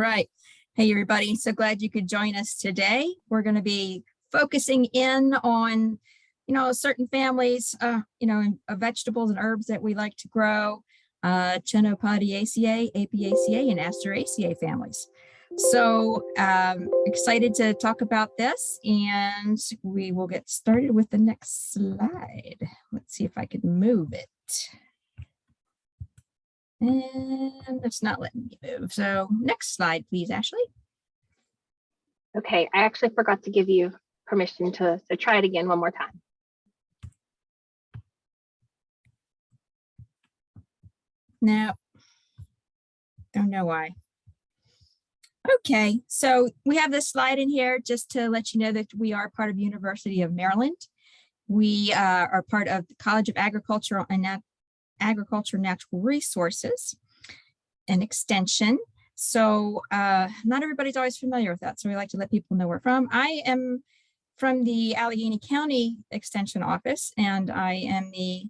right. Hey, everybody. So glad you could join us today. We're going to be focusing in on, certain families, of vegetables and herbs that we like to grow, Chenopodiaceae, Apiaceae, and Asteraceae families. So excited to talk about this, and we will get started with the next slide. Let's see if I can move it. And it's not letting me move. So next slide, please, Ashley. Okay, I actually forgot to give you permission to try it again one more time. No, don't know why. Okay, so we have this slide in here just to let you know that we are part of University of Maryland. We are part of the College of Agriculture and Natural Resources and Extension. So not everybody's always familiar with that. So we like to let people know where we're from. I am from the Allegheny County Extension Office, and I am the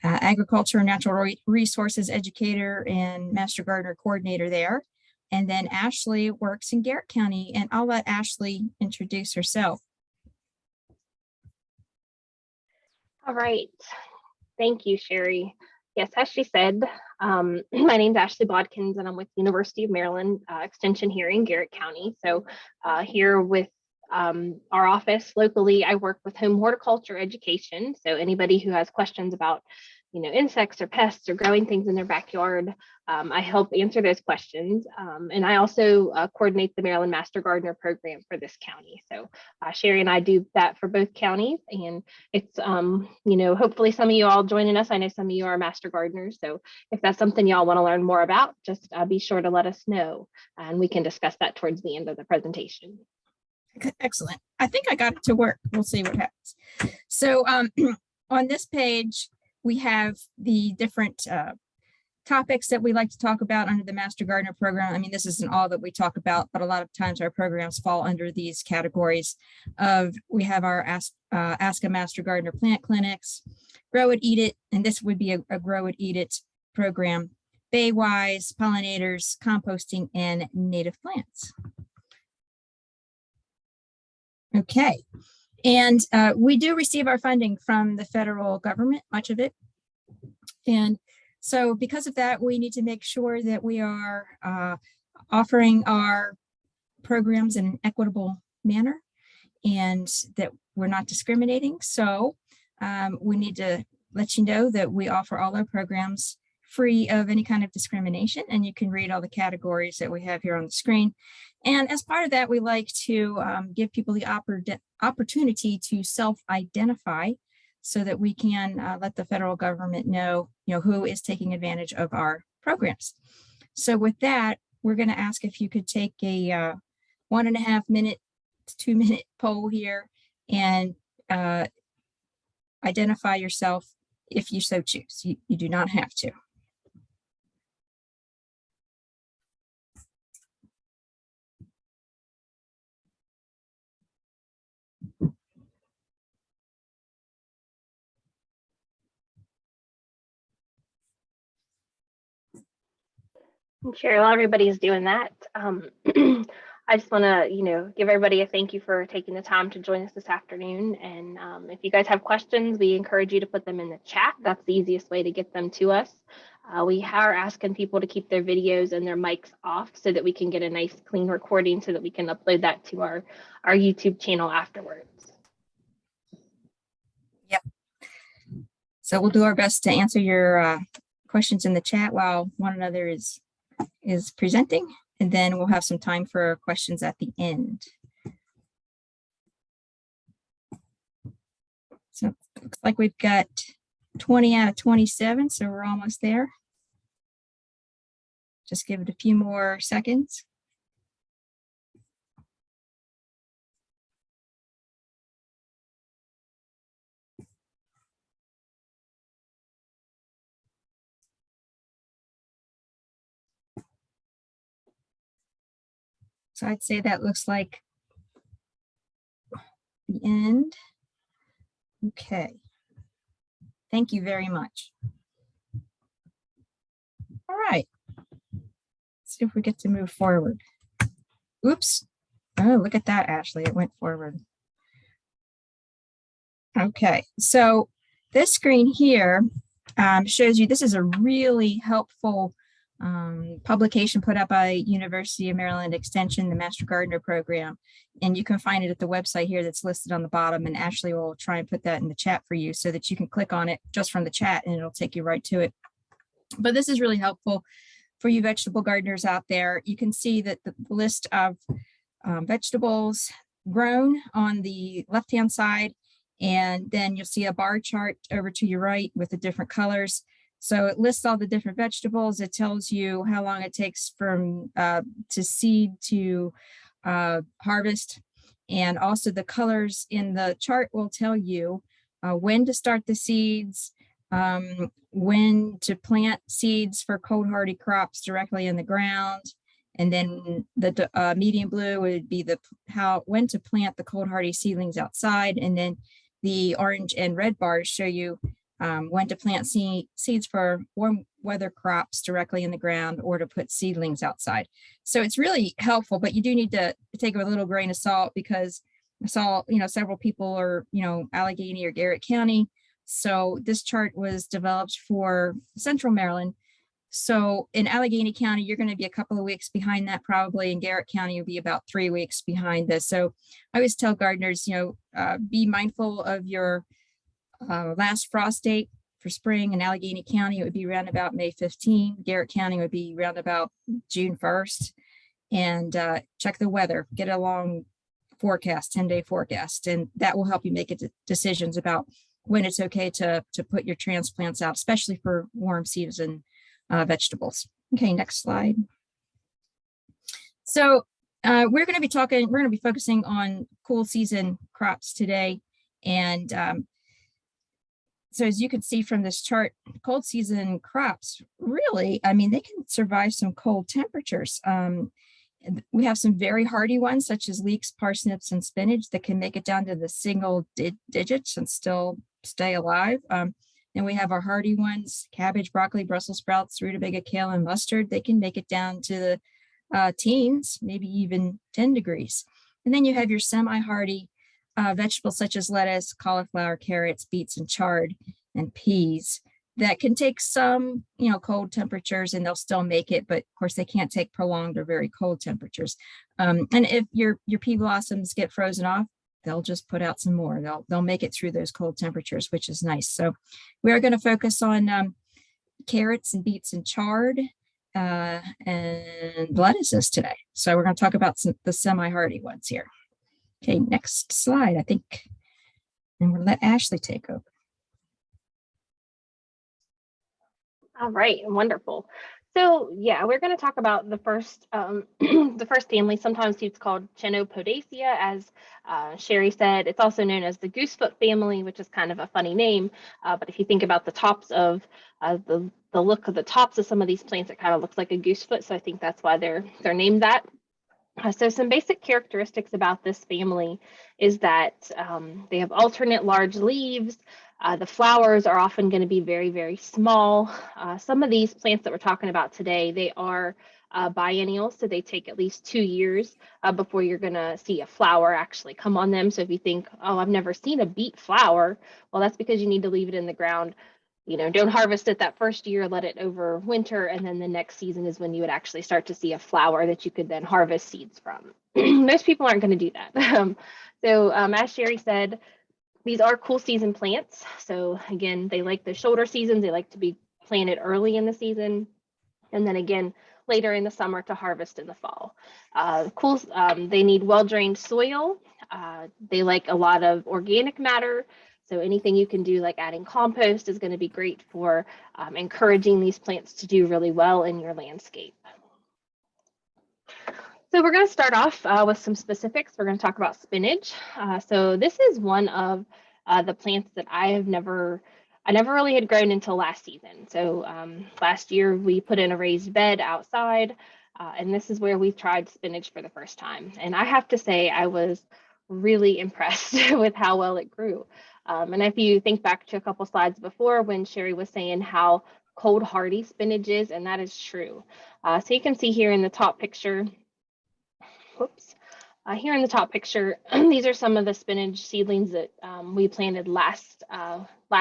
Agriculture and Natural Resources Educator and Master Gardener Coordinator there. And then Ashley works in Garrett County, and I'll let Ashley introduce herself. All right. Thank you, Sherry. Yes, as she said, my name is Ashley Bodkins, and I'm with the University of Maryland Extension here in Garrett County. So here with our office locally, I work with home horticulture education. So anybody who has questions about, insects or pests or growing things in their backyard, I help answer those questions. And I also coordinate the Maryland Master Gardener program for this county. So Sherry and I do that for both counties. And it's, hopefully some of you all joining us. I know some of you are Master Gardeners. So if that's something y'all want to learn more about, just be sure to let us know. And we can discuss that towards the end of the presentation. Excellent. I think I got it to work. We'll see what happens. So on this page, we have the different topics that we like to talk about under the Master Gardener program. I mean, this isn't all that we talk about, but a lot of times our programs fall under these categories of, we have our Ask a Master Gardener plant clinics, Grow It, Eat It, and this would be a Grow It, Eat It program, Baywise, pollinators, composting, and native plants. Okay, and we do receive our funding from the federal government, much of it. And so because of that, we need to make sure that we are offering our programs in an equitable manner and that we're not discriminating. So we need to let you know that we offer all our programs free of any kind of discrimination, and you can read all the categories that we have here on the screen. And as part of that, we like to give people the opportunity to self-identify so that we can let the federal government know, who is taking advantage of our programs. So with that, we're going to ask if you could take a 1.5 minute to 2 minute poll here and identify yourself if you so choose. You do not have to. Sure, while everybody's doing that, I just want to, give everybody a thank you for taking the time to join us this afternoon. And if you guys have questions, we encourage you to put them in the chat. That's the easiest way to get them to us. We are asking people to keep their videos and their mics off so that we can get a nice clean recording so that we can upload that to our YouTube channel afterwards. Yep. So we'll do our best to answer your questions in the chat while one another is presenting, and then we'll have some time for questions at the end. So it looks like we've got 20 out of 27, so we're almost there. Just give it a few more seconds. So I'd say that looks like the end. Okay. Thank you very much. All right. Let's see if we get to move forward. Oops. Oh, look at that, Ashley. It went forward. Okay, so this screen here shows you, this is a really helpful publication put out by University of Maryland Extension, the Master Gardener Program. And you can find it at the website here that's listed on the bottom. And Ashley will try and put that in the chat for you so that you can click on it just from the chat and it'll take you right to it. But this is really helpful for you vegetable gardeners out there. You can see that the list of vegetables grown on the left-hand side, and then you'll see a bar chart over to your right with the different colors. So it lists all the different vegetables. It tells you how long it takes from to seed to harvest. And also the colors in the chart will tell you when to start the seeds, when to plant seeds for cold hardy crops directly in the ground. And then the medium blue would be when to plant the cold hardy seedlings outside. And then the orange and red bars show you when to plant seeds for warm weather crops directly in the ground or to put seedlings outside. So it's really helpful, but you do need to take a little grain of salt because I saw, several people are, Allegheny or Garrett County. So this chart was developed for Central Maryland. So in Allegheny County, you're going to be a couple of weeks behind that probably. In Garrett County, you'll be about 3 weeks behind this. So I always tell gardeners, be mindful of your last frost date for spring. In Allegheny County, it would be around about May 15. Garrett County would be around about June 1st. And check the weather, get a long forecast, 10-day forecast, and that will help you make decisions about when it's okay to put your transplants out, especially for warm season vegetables. Okay, next slide. So we're going to be focusing on cool season crops today. And so as you can see from this chart, cold season crops, really, they can survive some cold temperatures. We have some very hardy ones, such as leeks, parsnips, and spinach that can make it down to the single digits and still stay alive. Then we have our hardy ones, cabbage, broccoli, Brussels sprouts, rutabaga, kale, and mustard. They can make it down to the teens, maybe even 10 degrees. And then you have your semi-hardy vegetables such as lettuce, cauliflower, carrots, beets, and chard, and peas that can take some, cold temperatures and they'll still make it, but of course they can't take prolonged or very cold temperatures. And if your pea blossoms get frozen off, they'll just put out some more. They'll make it through those cold temperatures, which is nice. So we are going to focus on carrots and beets and chard and lettuces today. So we're going to talk about the semi-hardy ones here. Okay, next slide, I think. And we'll let Ashley take over. All right, wonderful. So yeah, we're going to talk about the first the first family. Sometimes it's called Chenopodacea, as Sherry said. It's also known as the goosefoot family, which is kind of a funny name. But if you think about the tops of the look of the tops of some of these plants, it kind of looks like a goosefoot. So I think that's why they're named that. So some basic characteristics about this family is that they have alternate large leaves. The flowers are often going to be very, very small. Some of these plants that we're talking about today, they are biennial, so they take at least 2 years before you're going to see a flower actually come on them. So if you think, oh, I've never seen a beet flower, well, that's because you need to leave it in the ground. Don't harvest it that first year, let it overwinter, and then the next season is when you would actually start to see a flower that you could then harvest seeds from. Most people aren't going to do that. So as Sherry said, these are cool season plants. So again, they like the shoulder seasons. They like to be planted early in the season. And then again, later in the summer to harvest in the fall. They need well-drained soil. They like a lot of organic matter. So anything you can do like adding compost is going to be great for encouraging these plants to do really well in your landscape. So we're going to start off with some specifics. We're going to talk about spinach. So this is one of the plants that I never really had grown until last season. So last year we put in a raised bed outside, and this is where we tried spinach for the first time. And I have to say I was really impressed with how well it grew. And if you think back to a couple slides before when Sherry was saying how cold hardy spinach is, and that is true. So you can see here in the top picture, whoops. Here in the top picture, these are some of the spinach seedlings that we planted last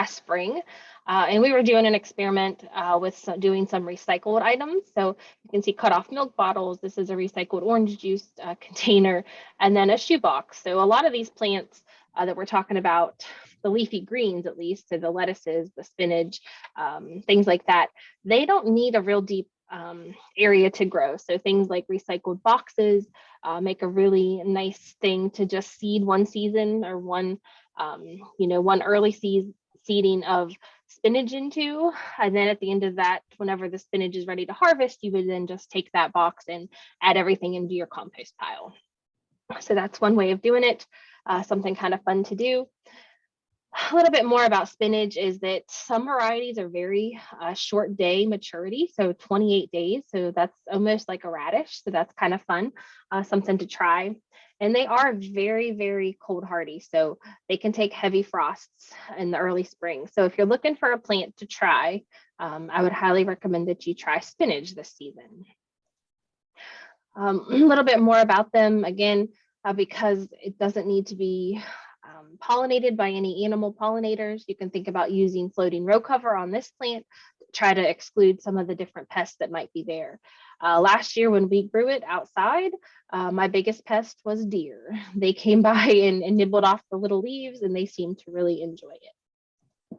spring. And we were doing an experiment with doing some recycled items. So you can see cut off milk bottles. This is a recycled orange juice container, and then a shoebox. So a lot of these plants that we're talking about, the leafy greens at least, so the lettuces, the spinach, things like that, they don't need a real deep area to grow. So things like recycled boxes make a really nice thing to just seed one season or one early seeding of spinach into. And then at the end of that, whenever the spinach is ready to harvest, you would then just take that box and add everything into your compost pile. So that's one way of doing it, something kind of fun to do. A little bit more about spinach is that some varieties are very short day maturity, so 28 days. So that's almost like a radish. So that's kind of fun, something to try. And they are very, very cold hardy. So they can take heavy frosts in the early spring. So if you're looking for a plant to try, I would highly recommend that you try spinach this season. A little bit more about them, again, because it doesn't need to be pollinated by any animal pollinators. You can think about using floating row cover on this plant to try to exclude some of the different pests that might be there. Last year when we grew it outside, my biggest pest was deer. They came by and nibbled off the little leaves, and they seemed to really enjoy it.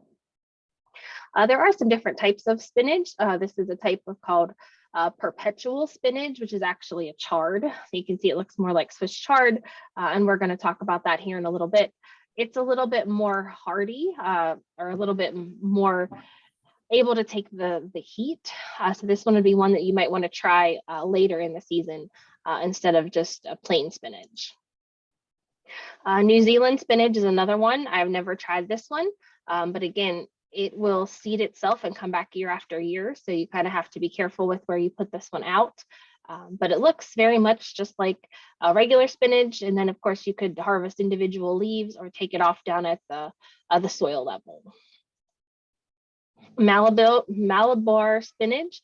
There are some different types of spinach. This is a type called perpetual spinach, which is actually a chard. So you can see it looks more like Swiss chard, and we're going to talk about that here in a little bit. It's a little bit more hardy, or a little bit more able to take the heat. So this one would be one that you might want to try later in the season instead of just a plain spinach. New Zealand spinach is another one. I've never tried this one, but again, it will seed itself and come back year after year. So you kind of have to be careful with where you put this one out. But it looks very much just like a regular spinach. And then of course you could harvest individual leaves or take it off down at the soil level. Malabar spinach.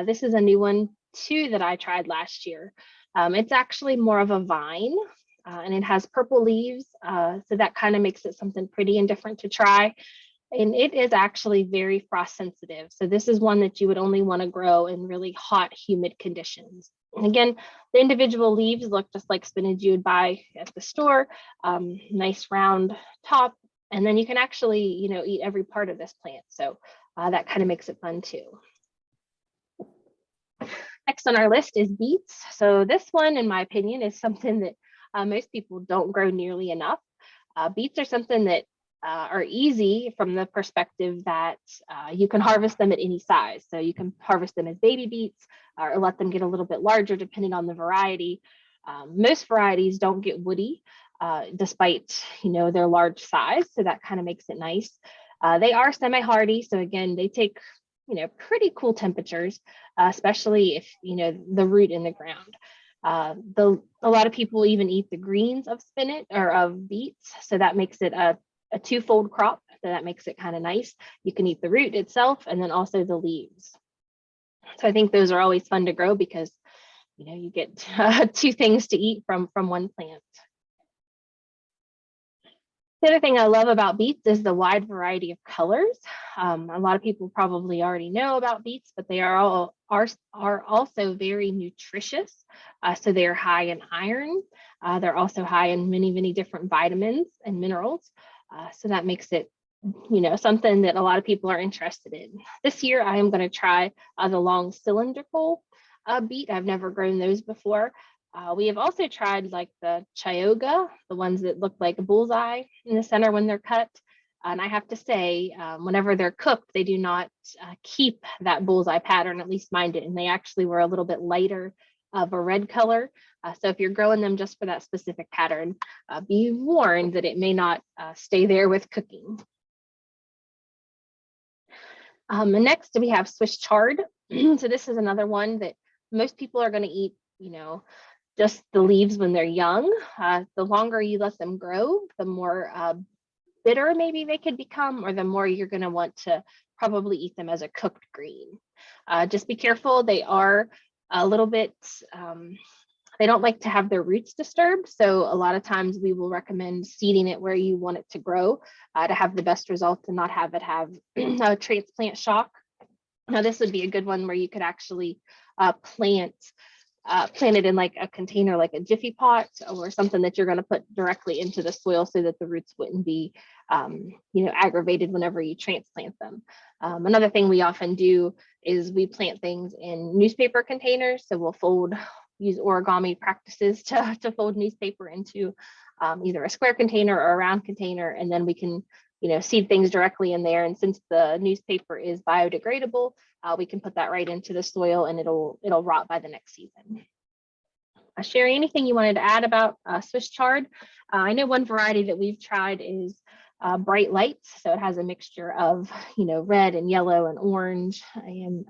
This is a new one too that I tried last year. It's actually more of a vine. And it has purple leaves. So that kind of makes it something pretty and different to try. And it is actually very frost sensitive. So this is one that you would only want to grow in really hot, humid conditions. And again, the individual leaves look just like spinach you would buy at the store, nice round top. And then you can actually, eat every part of this plant. So that kind of makes it fun too. Next on our list is beets. So this one, in my opinion, is something that most people don't grow nearly enough. Beets are something that are easy from the perspective that you can harvest them at any size. So you can harvest them as baby beets or let them get a little bit larger depending on the variety. Most varieties don't get woody despite their large size, so that kind of makes it nice. They are semi-hardy, so again, they take pretty cool temperatures, especially if the root in the ground. A lot of people even eat the greens of spinach or of beets, so that makes it a two-fold crop. So that makes it kind of nice. You can eat the root itself and then also the leaves. So I think those are always fun to grow because you get two things to eat from one plant. The other thing I love about beets is the wide variety of colors. A lot of people probably already know about beets, but they are also very nutritious. So they are high in iron. They're also high in many, many different vitamins and minerals. So that makes it, something that a lot of people are interested in. This year, I am going to try the long cylindrical beet. I've never grown those before. We have also tried like the chayoga, the ones that look like a bullseye in the center when they're cut. And I have to say, whenever they're cooked, they do not keep that bullseye pattern, at least mine didn't. They actually were a little bit lighter of a red color. So if you're growing them just for that specific pattern, be warned that it may not stay there with cooking. And next we have Swiss chard. So this is another one that most people are going to eat, just the leaves when they're young. The longer you let them grow, the more bitter maybe they could become, or the more you're going to want to probably eat them as a cooked green. Just be careful. They are a little bit They don't like to have their roots disturbed. So a lot of times we will recommend seeding it where you want it to grow to have the best results and not have it have a transplant shock. Now, this would be a good one where you could actually plant it in like a container, like a Jiffy pot or something that you're going to put directly into the soil so that the roots wouldn't be, aggravated whenever you transplant them. Another thing we often do is we plant things in newspaper containers. So we'll use origami practices to fold newspaper into either a square container or a round container, and then we can seed things directly in there. And since the newspaper is biodegradable, we can put that right into the soil and it'll rot by the next season. Sherry, anything you wanted to add about Swiss chard? I know one variety that we've tried is bright lights. So it has a mixture of, red and yellow and orange. And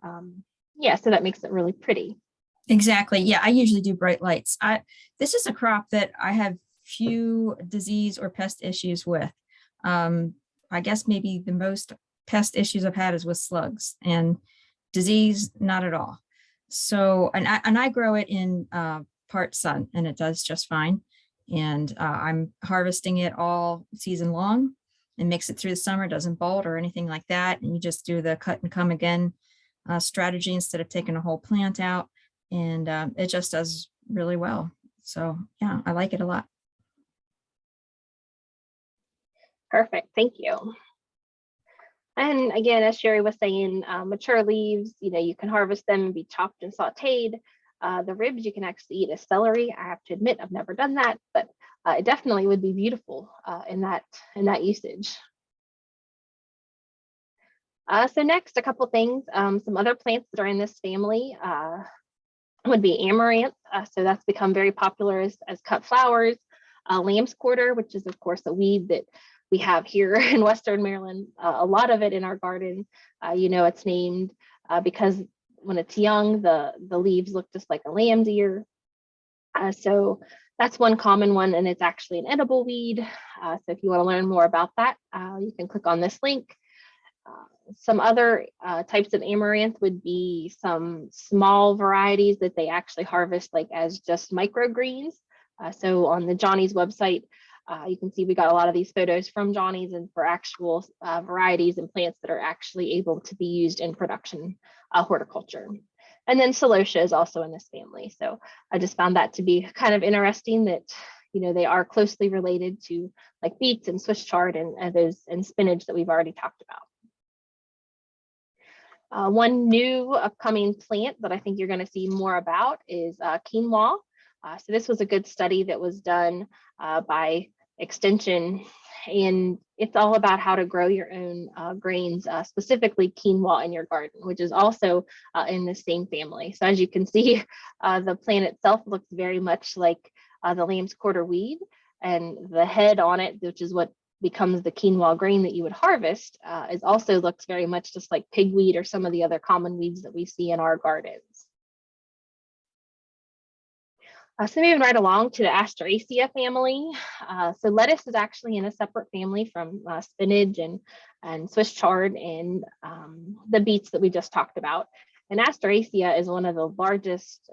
so that makes it really pretty. Exactly. Yeah, I usually do bright lights. This is a crop that I have few disease or pest issues with. I guess maybe the most pest issues I've had is with slugs, and disease, not at all. So, and I grow it in part sun, and it does just fine. And I'm harvesting it all season long and mix it through the summer. It doesn't bolt or anything like that. And you just do the cut and come again strategy instead of taking a whole plant out. And it just does really well. So yeah, I like it a lot. Perfect, thank you. And again, as Sherry was saying, mature leaves, you can harvest them and be chopped and sauteed. The ribs you can actually eat as celery. I have to admit, I've never done that, but it definitely would be beautiful in that usage. So next, a couple things. Some other plants that are in this family would be amaranth. So that's become very popular as cut flowers. Lamb's quarter, which is of course a weed that we have here in Western Maryland. A lot of it in our garden. It's named because when it's young, the leaves look just like a lamb's ear. So that's one common one, and it's actually an edible weed. So if you want to learn more about that, you can click on this link. Some other types of amaranth would be some small varieties that they actually harvest like as just microgreens. So on the Johnny's website, you can see we got a lot of these photos from Johnny's and for actual varieties and plants that are actually able to be used in production horticulture. And then celosia is also in this family. So I just found that to be kind of interesting that, they are closely related to like beets and Swiss chard and spinach that we've already talked about. One new upcoming plant that I think you're going to see more about is quinoa. So this was a good study that was done by Extension, and it's all about how to grow your own grains, specifically quinoa in your garden, which is also in the same family. So as you can see, the plant itself looks very much like the lamb's quarter weed, and the head on it, which is what becomes the quinoa grain that you would harvest, also looks very much just like pigweed or some of the other common weeds that we see in our gardens. So moving right along to the Asteraceae family. So lettuce is actually in a separate family from spinach and Swiss chard and the beets that we just talked about. And Asteraceae is one of the largest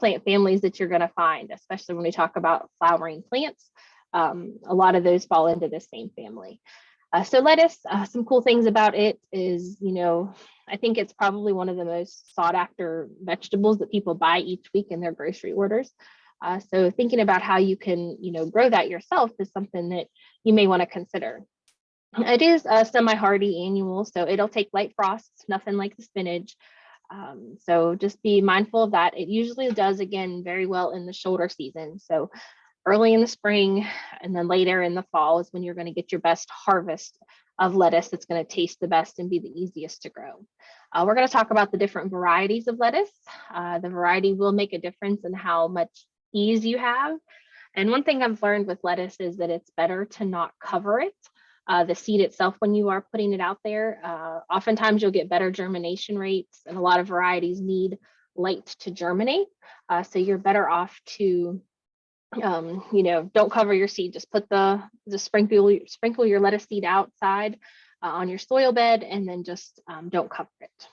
plant families that you're going to find, especially when we talk about flowering plants. A lot of those fall into the same family. So lettuce, some cool things about it is, I think it's probably one of the most sought after vegetables that people buy each week in their grocery orders. So thinking about how you can, grow that yourself is something that you may want to consider. It is a semi-hardy annual, so it'll take light frosts, nothing like the spinach. So just be mindful of that. It usually does, again, very well in the shoulder season. So early in the spring and then later in the fall is when you're going to get your best harvest of lettuce that's going to taste the best and be the easiest to grow. We're going to talk about the different varieties of lettuce. The variety will make a difference in how much ease you have. And one thing I've learned with lettuce is that it's better to not cover it. The seed itself, when you are putting it out there, oftentimes you'll get better germination rates, and a lot of varieties need light to germinate. So you're better off to don't cover your seed. Just put the sprinkle your lettuce seed outside on your soil bed, and then just don't cover it.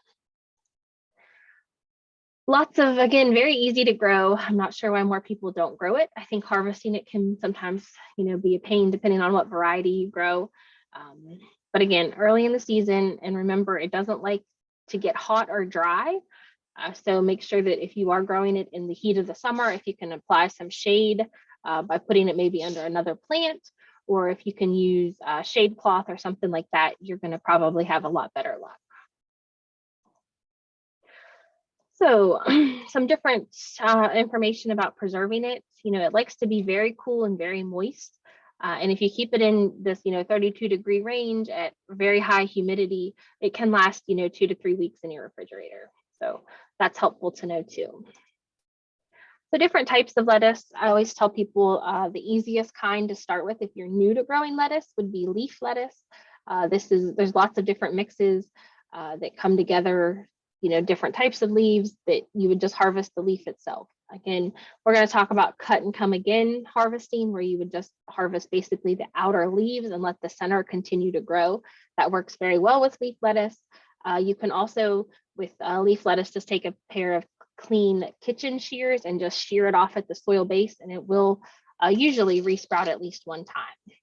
Lots of, again, very easy to grow. I'm not sure why more people don't grow it. I think harvesting it can sometimes, be a pain depending on what variety you grow. But again, early in the season, and remember, it doesn't like to get hot or dry. So make sure that if you are growing it in the heat of the summer, if you can apply some shade by putting it maybe under another plant, or if you can use shade cloth or something like that, you're going to probably have a lot better luck. So some different information about preserving it. It likes to be very cool and very moist. And if you keep it in this, 32-degree range at very high humidity, it can last, 2 to 3 weeks in your refrigerator. So that's helpful to know too. So different types of lettuce. I always tell people the easiest kind to start with if you're new to growing lettuce would be leaf lettuce. There's lots of different mixes that come together, different types of leaves that you would just harvest the leaf itself. Again, we're going to talk about cut and come again harvesting, where you would just harvest basically the outer leaves and let the center continue to grow. That works very well with leaf lettuce. You can also, with leaf lettuce, just take a pair of clean kitchen shears and just shear it off at the soil base, and it will usually resprout at least one time.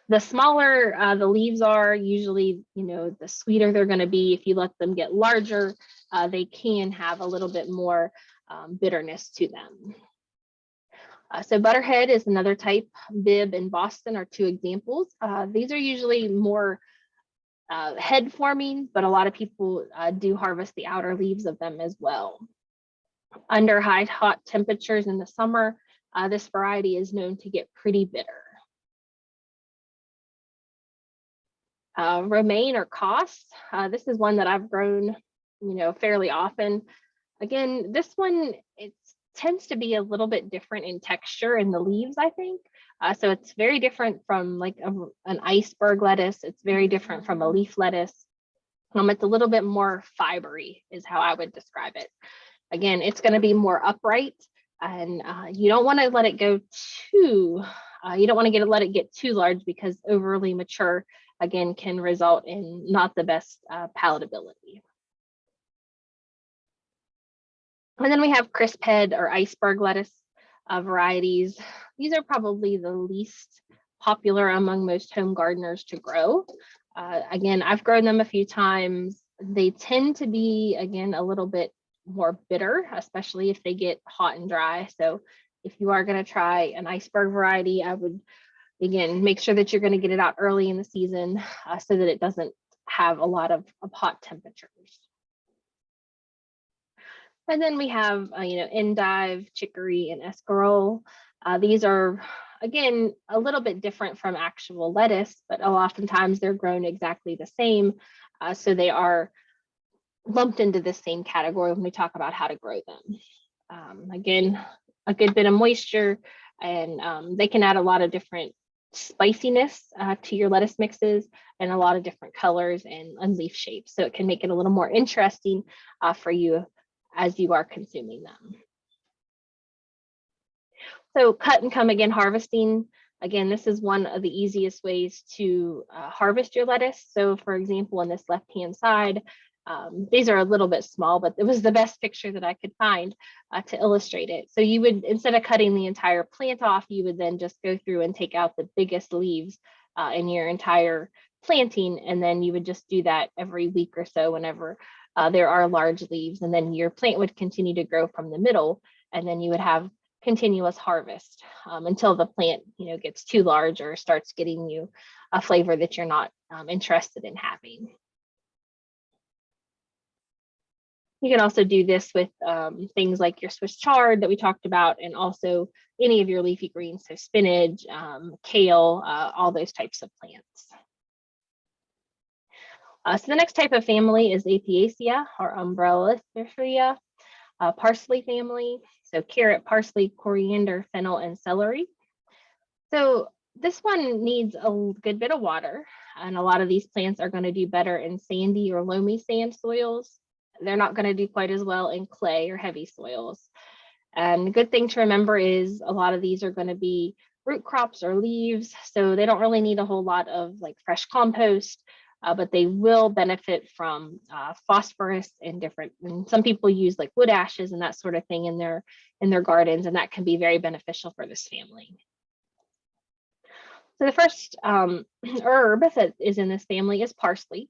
The smaller the leaves are, usually, the sweeter they're going to be. If you let them get larger, they can have a little bit more bitterness to them. So butterhead is another type. Bib and Boston are two examples. These are usually more head forming, but a lot of people do harvest the outer leaves of them as well. Under hot temperatures in the summer, this variety is known to get pretty bitter. Romaine or Cost. This is one that I've grown, fairly often. Again, this one, it tends to be a little bit different in texture in the leaves, I think. So it's very different from like an iceberg lettuce. It's very different from a leaf lettuce. It's a little bit more fibery is how I would describe it. Again, it's going to be more upright, and you don't want to let it go too, you don't want to let it get too large, because overly mature, again, can result in not the best palatability. And then we have crisp head or iceberg lettuce varieties. These are probably the least popular among most home gardeners to grow. Again, I've grown them a few times. They tend to be, again, a little bit more bitter, especially if they get hot and dry. So if you are going to try an iceberg variety, I would, again, make sure that you're going to get it out early in the season so that it doesn't have a lot of hot temperatures. And then we have, Endive, Chicory, and Escarole. These are, again, a little bit different from actual lettuce, but oftentimes they're grown exactly the same. So they are lumped into the same category when we talk about how to grow them. Again, a good bit of moisture, and they can add a lot of different spiciness to your lettuce mixes, and a lot of different colors and leaf shapes. So it can make it a little more interesting for you as you are consuming them. So cut and come again harvesting. Again, this is one of the easiest ways to harvest your lettuce. So for example, on this left-hand side, these are a little bit small, but it was the best picture that I could find to illustrate it. So you would, instead of cutting the entire plant off, you would then just go through and take out the biggest leaves in your entire planting. And then you would just do that every week or so whenever there are large leaves, and then your plant would continue to grow from the middle, and then you would have continuous harvest until the plant, gets too large or starts getting you a flavor that you're not interested in having. You can also do this with things like your Swiss chard that we talked about, and also any of your leafy greens, so spinach, kale, all those types of plants. So the next type of family is Apiaceae or Umbrelliferia, parsley family. So carrot, parsley, coriander, fennel, and celery. So this one needs a good bit of water, and a lot of these plants are going to do better in sandy or loamy sand soils. They're not going to do quite as well in clay or heavy soils. And the good thing to remember is a lot of these are going to be root crops or leaves, so they don't really need a whole lot of like fresh compost. but they will benefit from phosphorus and some people use like wood ashes and that sort of thing in their gardens, and that can be very beneficial for this family. So the first herb that is in this family is parsley.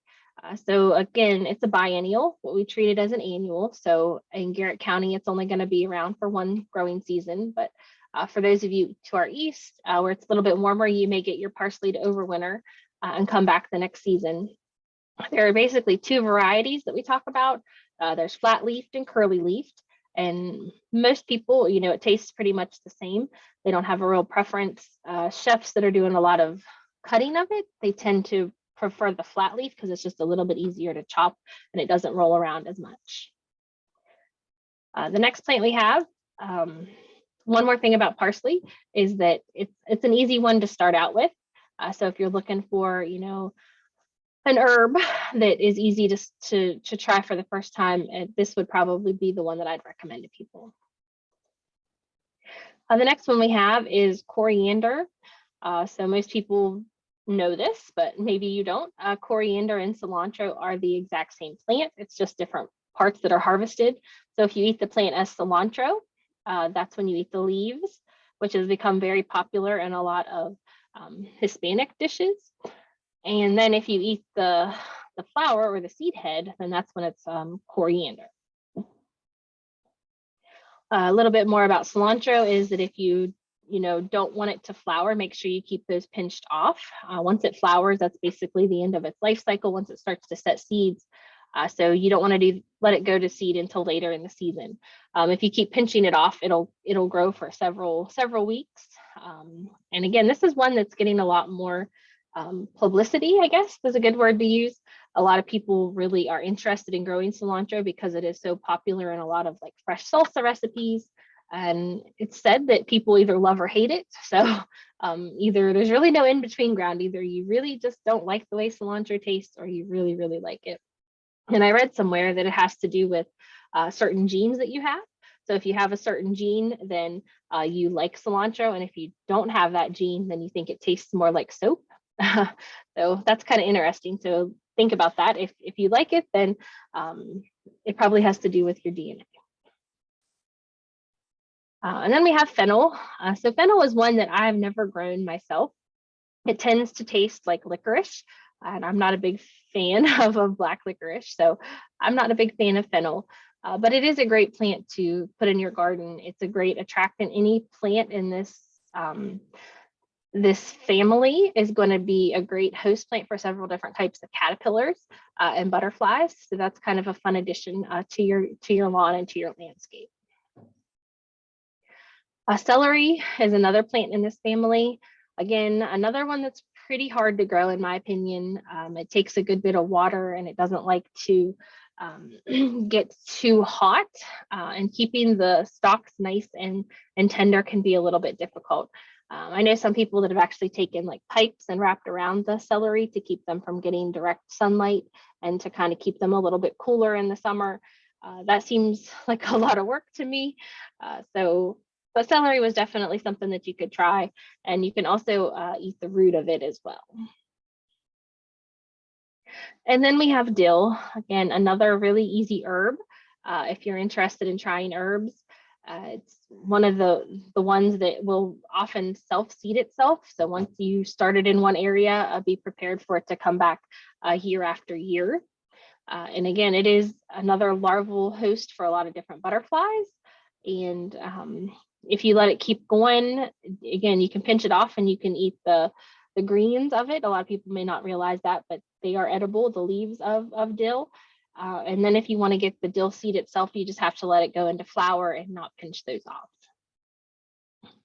So again, it's a biennial, but we treat it as an annual. So in Garrett County, it's only going to be around for one growing season. But for those of you to our east, where it's a little bit warmer, you may get your parsley to overwinter and come back the next season. There are basically two varieties that we talk about. There's flat leafed and curly leafed. And most people, you know, it tastes pretty much the same. They don't have a real preference. Chefs that are doing a lot of cutting of it, they tend to prefer the flat leaf because it's just a little bit easier to chop and it doesn't roll around as much. The next plant we have, one more thing about parsley is that it's an easy one to start out with. So if you're looking for, you know, an herb that is easy to try for the first time, this would probably be the one that I'd recommend to people. The next one we have is coriander. So most people know this, but maybe you don't. Coriander and cilantro are the exact same plant. It's just different parts that are harvested. So if you eat the plant as cilantro, that's when you eat the leaves, which has become very popular in a lot of Hispanic dishes. And then if you eat the flower or the seed head, then that's when it's coriander. A little bit more about cilantro is that if you don't want it to flower, make sure you keep those pinched off. Once it flowers, that's basically the end of its life cycle once it starts to set seeds. So you don't want to let it go to seed until later in the season. If you keep pinching it off, it'll grow for several weeks. And again, this is one that's getting a lot more publicity, I guess is a good word to use. A lot of people really are interested in growing cilantro because it is so popular in a lot of like fresh salsa recipes. And it's said that people either love or hate it. So either there's really no in between ground. Either you really just don't like the way cilantro tastes or you really, really like it. And I read somewhere that it has to do with certain genes that you have. So if you have a certain gene, then you like cilantro. And if you don't have that gene, then you think it tastes more like soap. So that's kind of interesting. So think about that. If you like it, then it probably has to do with your DNA. And then we have fennel. So fennel is one that I've never grown myself. It tends to taste like licorice, and I'm not a big fan of black licorice. So I'm not a big fan of fennel, but it is a great plant to put in your garden. It's a great attractant. Any plant in this family is going to be a great host plant for several different types of caterpillars and butterflies. So that's kind of a fun addition to your lawn and to your landscape. Celery is another plant in this family. Again, another one that's pretty hard to grow in my opinion. It takes a good bit of water and it doesn't like to get too hot, and keeping the stalks nice and tender can be a little bit difficult. I know some people that have actually taken like pipes and wrapped around the celery to keep them from getting direct sunlight and to kind of keep them a little bit cooler in the summer. That seems like a lot of work to me. But celery was definitely something that you could try, and you can also eat the root of it as well. And then we have dill, again, another really easy herb. If you're interested in trying herbs, it's one of the ones that will often self-seed itself. So once you start it in one area, be prepared for it to come back year after year. And again, it is another larval host for a lot of different butterflies. And if you let it keep going, again, you can pinch it off and you can eat the greens of it. A lot of people may not realize that, but they are edible, the leaves of dill. And then if you want to get the dill seed itself, you just have to let it go into flower and not pinch those off.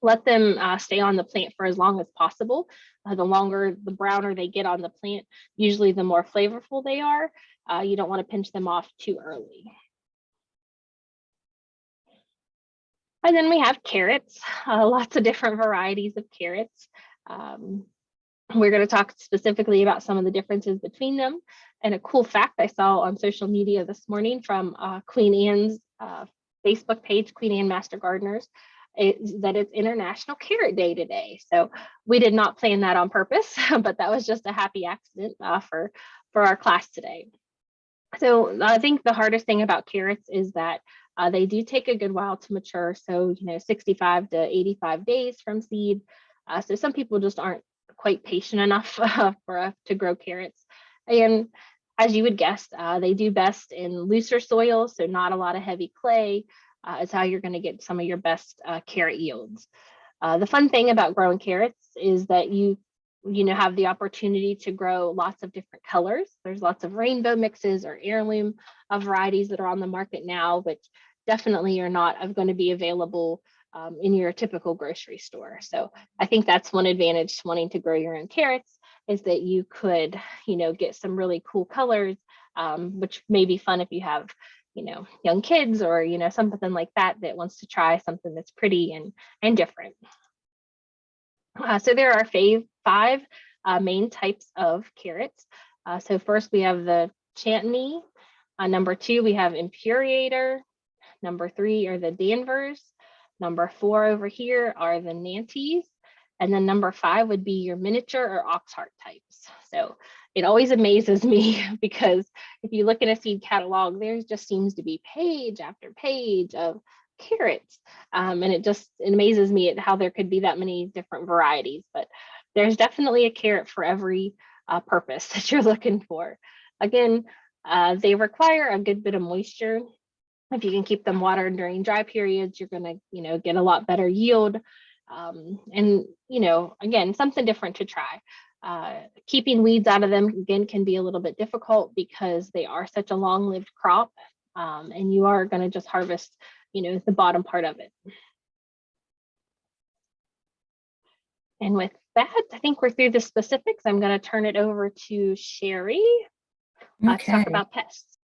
Let them stay on the plant for as long as possible. The browner they get on the plant, usually the more flavorful they are. You don't want to pinch them off too early. And then we have carrots, lots of different varieties of carrots. We're going to talk specifically about some of the differences between them. And a cool fact I saw on social media this morning from Queen Anne's Facebook page, Queen Anne Master Gardeners, is that it's International Carrot Day today. So we did not plan that on purpose, but that was just a happy accident for for our class today. So I think the hardest thing about carrots is that they do take a good while to mature. So, 65 to 85 days from seed. So some people just aren't quite patient enough to grow carrots. And as you would guess, they do best in looser soil, so not a lot of heavy clay is how you're going to get some of your best carrot yields. The fun thing about growing carrots is that you have the opportunity to grow lots of different colors. There's lots of rainbow mixes or heirloom varieties that are on the market now, which definitely are not going to be available in your typical grocery store. So I think that's one advantage to wanting to grow your own carrots, is that you could, get some really cool colors, which may be fun if you have, young kids or, something like that wants to try something that's pretty and different. So there are five main types of carrots. So first we have the Chantony. Number 2, we have Impuriator. Number 3 are the Danvers. Number 4 over here are the Nantes. And then number 5 would be your miniature or oxheart types. So it always amazes me because if you look at a seed catalog, there just seems to be page after page of carrots. And it amazes me at how there could be that many different varieties, but there's definitely a carrot for every purpose that you're looking for. Again, they require a good bit of moisture. If you can keep them watered during dry periods, you're going to, get a lot better yield. And, again, something different to try. Keeping weeds out of them, again, can be a little bit difficult because they are such a long-lived crop, and you are going to just harvest, the bottom part of it. And with that, I think we're through the specifics. I'm going to turn it over to Sherry to talk about pests.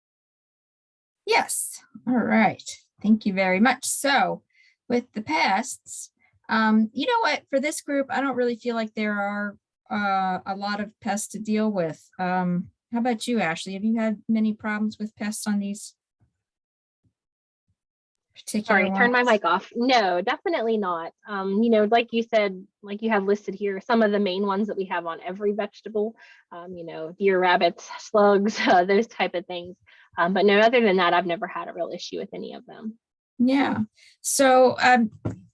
Yes. All right. Thank you very much. So with the pests, you know what, for this group, I don't really feel like there are a lot of pests to deal with. How about you, Ashley? Have you had many problems with pests on these particular Sorry, turn my mic off. No, definitely not. Like you said, like you have listed here, some of the main ones that we have on every vegetable, deer, rabbits, slugs, those type of things. But no, other than that, I've never had a real issue with any of them. Yeah. So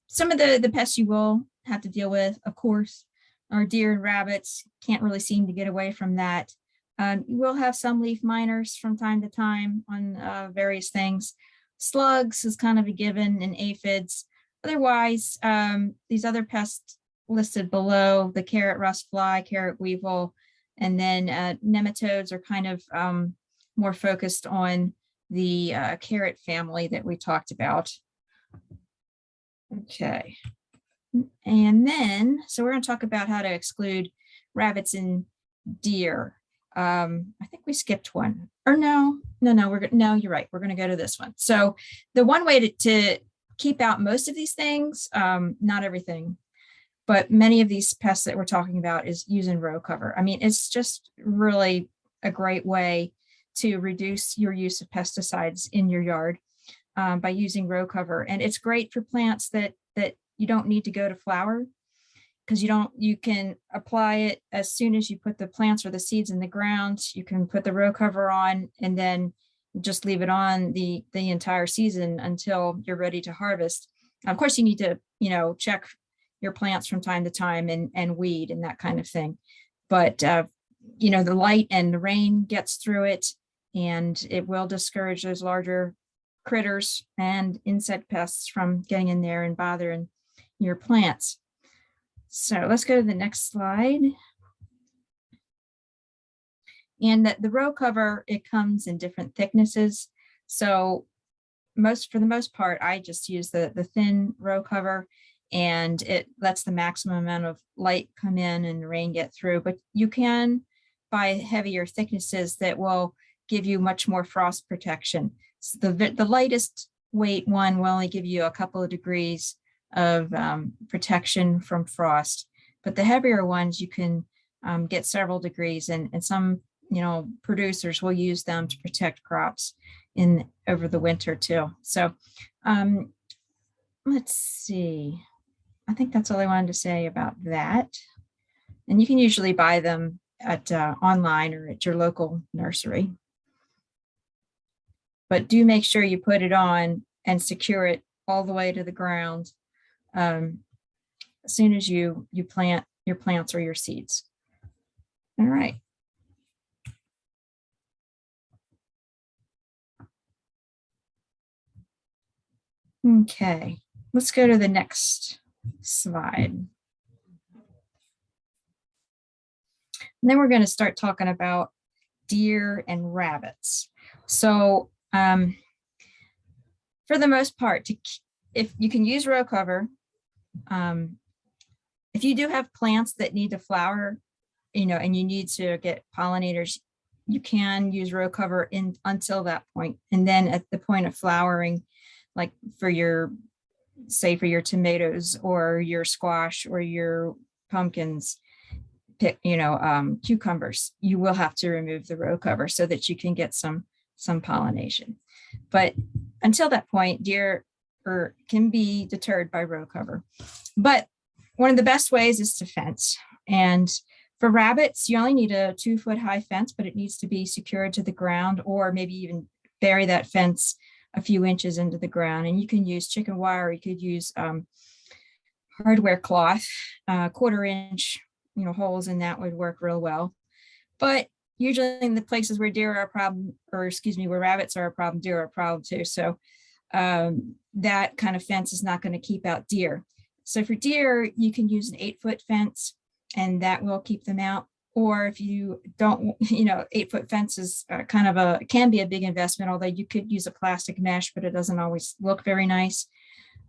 some of the pests you will have to deal with, of course, are deer and rabbits. Can't really seem to get away from that. You will have some leaf miners from time to time on various things. Slugs is kind of a given, and aphids. Otherwise, these other pests listed below, the carrot rust fly, carrot weevil, and then nematodes are kind of more focused on the carrot family that we talked about. Okay. And then, so we're going to talk about how to exclude rabbits and deer. I think we skipped one. Or no, you're right. We're going to go to this one. So the one way to keep out most of these things, not everything, but many of these pests that we're talking about is using row cover. I mean, it's just really a great way to reduce your use of pesticides in your yard by using row cover. And it's great for plants that you don't need to go to flower, because you can apply it as soon as you put the plants or the seeds in the ground. You can put the row cover on and then just leave it on the entire season until you're ready to harvest. Of course, you need to, check your plants from time to time and weed and that kind of thing. But, the light and the rain gets through it, and it will discourage those larger critters and insect pests from getting in there and bothering your plants. So let's go to the next slide. And the row cover, it comes in different thicknesses. So for the most part, I just use the thin row cover, and it lets the maximum amount of light come in and the rain get through. But you can buy heavier thicknesses that will give you much more frost protection. So the lightest weight one will only give you a couple of degrees of protection from frost, but the heavier ones you can get several degrees, and some producers will use them to protect crops over the winter too. So let's see, I think that's all I wanted to say about that. And you can usually buy them at online or at your local nursery. But do make sure you put it on and secure it all the way to the ground as soon as you plant your plants or your seeds. All right. Okay, let's go to the next slide. And then we're going to start talking about deer and rabbits. So for the most part, if you can use row cover, if you do have plants that need to flower, and you need to get pollinators, you can use row cover until that point. And then at the point of flowering, like for your tomatoes or your squash or your pumpkins, cucumbers, you will have to remove the row cover so that you can get some pollination. But until that point, deer can be deterred by row cover. But one of the best ways is to fence. And for rabbits, you only need a 2-foot high fence, but it needs to be secured to the ground, or maybe even bury that fence a few inches into the ground. And you can use chicken wire, you could use hardware cloth, 1/4-inch holes, and that would work real well. But usually in the places where deer are a problem, where rabbits are a problem, deer are a problem too. So that kind of fence is not going to keep out deer. So for deer, you can use an 8-foot fence, and that will keep them out. Or if you don't, 8-foot fence is can be a big investment, although you could use a plastic mesh, but it doesn't always look very nice.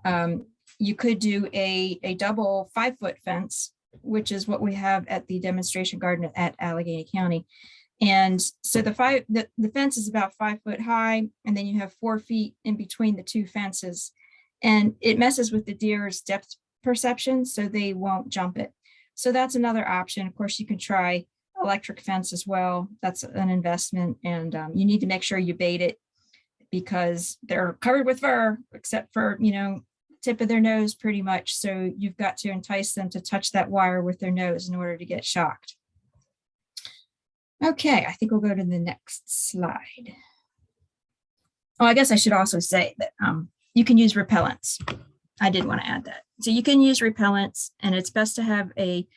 You could do a double 5-foot fence, which is what we have at the demonstration garden at Allegheny County. And so the fence is about 5 foot high, and then you have 4 feet in between the two fences. And it messes with the deer's depth perception, so they won't jump it. So that's another option. Of course, you can try electric fence as well. That's an investment, and you need to make sure you bait it because they're covered with fur, except for, tip of their nose pretty much. So you've got to entice them to touch that wire with their nose in order to get shocked. Okay, I think we'll go to the next slide. Oh, I guess I should also say that you can use repellents. I did want to add that. So you can use repellents, and it's best to have a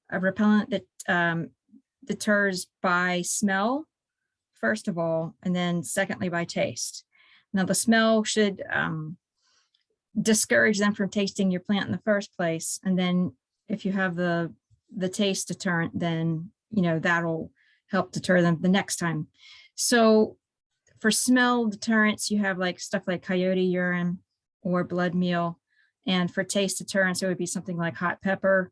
repellent that deters by smell, first of all, and then secondly by taste. Now the smell should discourage them from tasting your plant in the first place. And then if you have the taste deterrent, then, that'll help deter them the next time. So for smell deterrents, you have stuff like coyote urine or blood meal. And for taste deterrents, it would be something like hot pepper,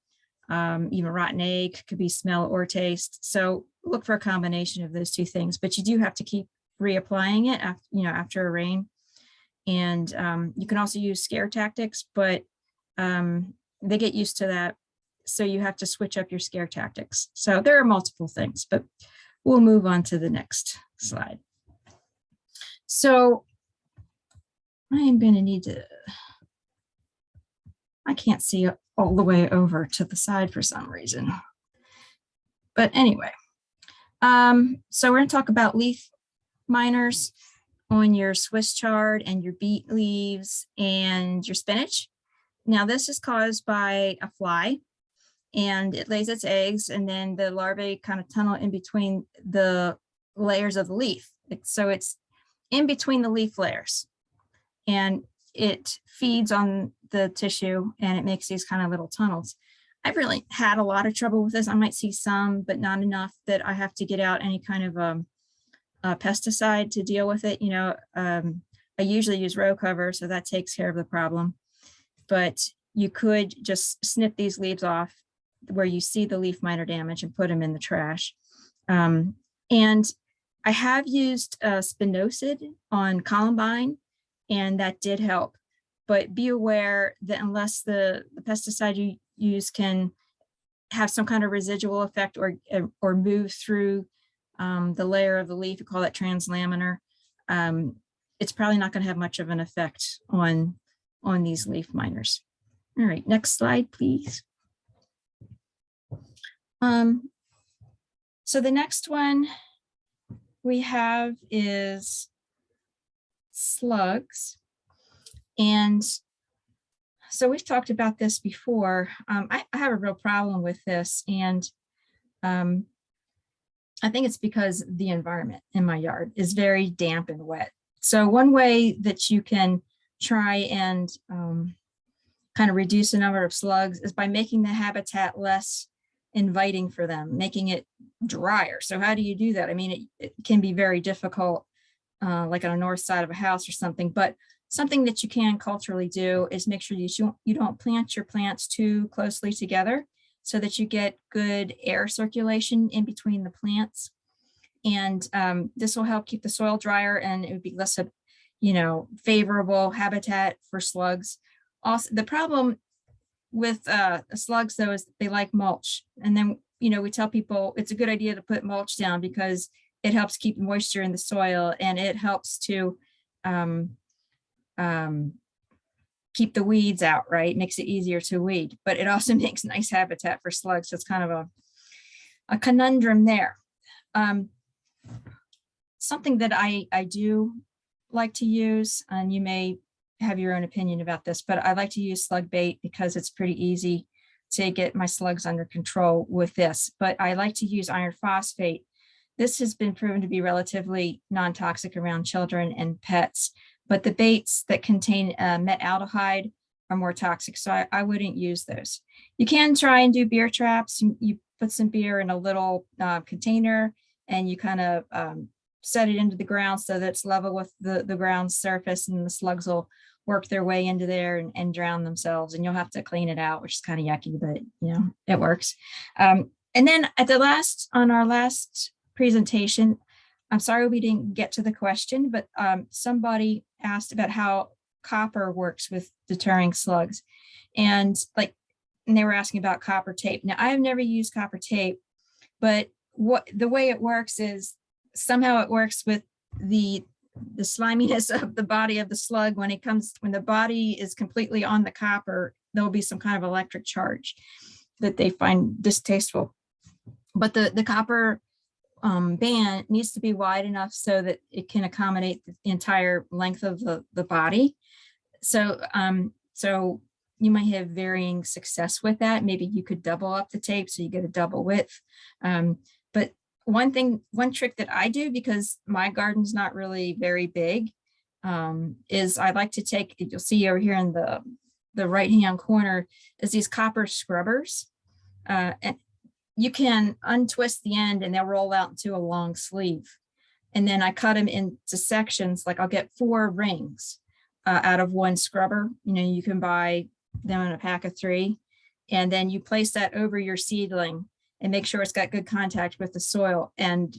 even rotten egg could be smell or taste. So look for a combination of those two things, but you do have to keep reapplying it after a rain. And you can also use scare tactics, but they get used to that. So you have to switch up your scare tactics. So there are multiple things, but we'll move on to the next slide. So I am going to need to, I can't see all the way over to the side for some reason. But anyway, so we're going to talk about leaf miners on your Swiss chard and your beet leaves and your spinach. Now this is caused by a fly, and it lays its eggs, and then the larvae kind of tunnel in between the layers of the leaf. So it's in between the leaf layers, and it feeds on the tissue, and it makes these kind of little tunnels. I've really had a lot of trouble with this. I might see some, but not enough that I have to get out any kind of pesticide to deal with it. I usually use row cover, so that takes care of the problem. But you could just snip these leaves off where you see the leaf miner damage and put them in the trash. And I have used spinosad on columbine, and that did help. But be aware that unless the pesticide you use can have some kind of residual effect or move through the layer of the leaf, we call that translaminar, it's probably not going to have much of an effect on these leaf miners. All right, next slide, please. So the next one we have is slugs. And so we've talked about this before. I have a real problem with this, and I think it's because the environment in my yard is very damp and wet. So one way that you can try and kind of reduce the number of slugs is by making the habitat less inviting for them, making it drier. So how do you do that? I mean, it can be very difficult, like on a north side of a house or something, but something that you can culturally do is make sure you don't plant your plants too closely together so that you get good air circulation in between the plants. And this will help keep the soil drier, and it would be less of, favorable habitat for slugs. Also, the problem with slugs, though, is they like mulch. And then, we tell people it's a good idea to put mulch down because it helps keep moisture in the soil, and it helps to keep the weeds out, right? Makes it easier to weed, but it also makes nice habitat for slugs. So it's kind of a conundrum there. Something that I do like to use, and you may have your own opinion about this, but I like to use slug bait because it's pretty easy to get my slugs under control with this. But I like to use iron phosphate. This has been proven to be relatively non-toxic around children and pets, but the baits that contain metaldehyde are more toxic, so I wouldn't use those. You can try and do beer traps. You put some beer in a little container, and you kind of set it into the ground so that it's level with the ground surface, and the slugs will work their way into there and drown themselves, and you'll have to clean it out, which is kind of yucky, but it works. And then on our last presentation, I'm sorry we didn't get to the question, but somebody asked about how copper works with deterring slugs, and they were asking about copper tape. Now, I have never used copper tape, but the way it works is somehow it works with the sliminess of the body of the slug. When the body is completely on the copper, there'll be some kind of electric charge that they find distasteful. But the copper band needs to be wide enough so that it can accommodate the entire length of the body. So you might have varying success with that. Maybe you could double up the tape so you get a double width. But one trick that I do, because my garden's not really very big, is I like to take, you'll see over here in the right-hand corner, is these copper scrubbers. And you can untwist the end and they'll roll out into a long sleeve. And then I cut them into sections, like I'll get 4 rings out of one scrubber. You can buy them in a pack of 3. And then you place that over your seedling and make sure it's got good contact with the soil. And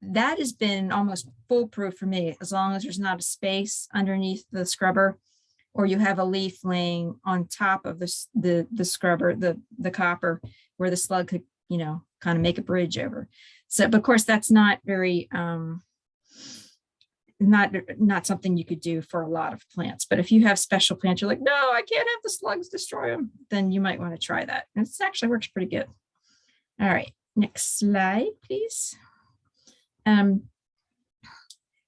that has been almost foolproof for me, as long as there's not a space underneath the scrubber, or you have a leaf laying on top of the scrubber, the copper, where the slug could, kind of make a bridge over. So, but of course, that's not very, not something you could do for a lot of plants. But if you have special plants, you're like, no, I can't have the slugs destroy them, then you might want to try that. And it actually works pretty good. All right, next slide, please.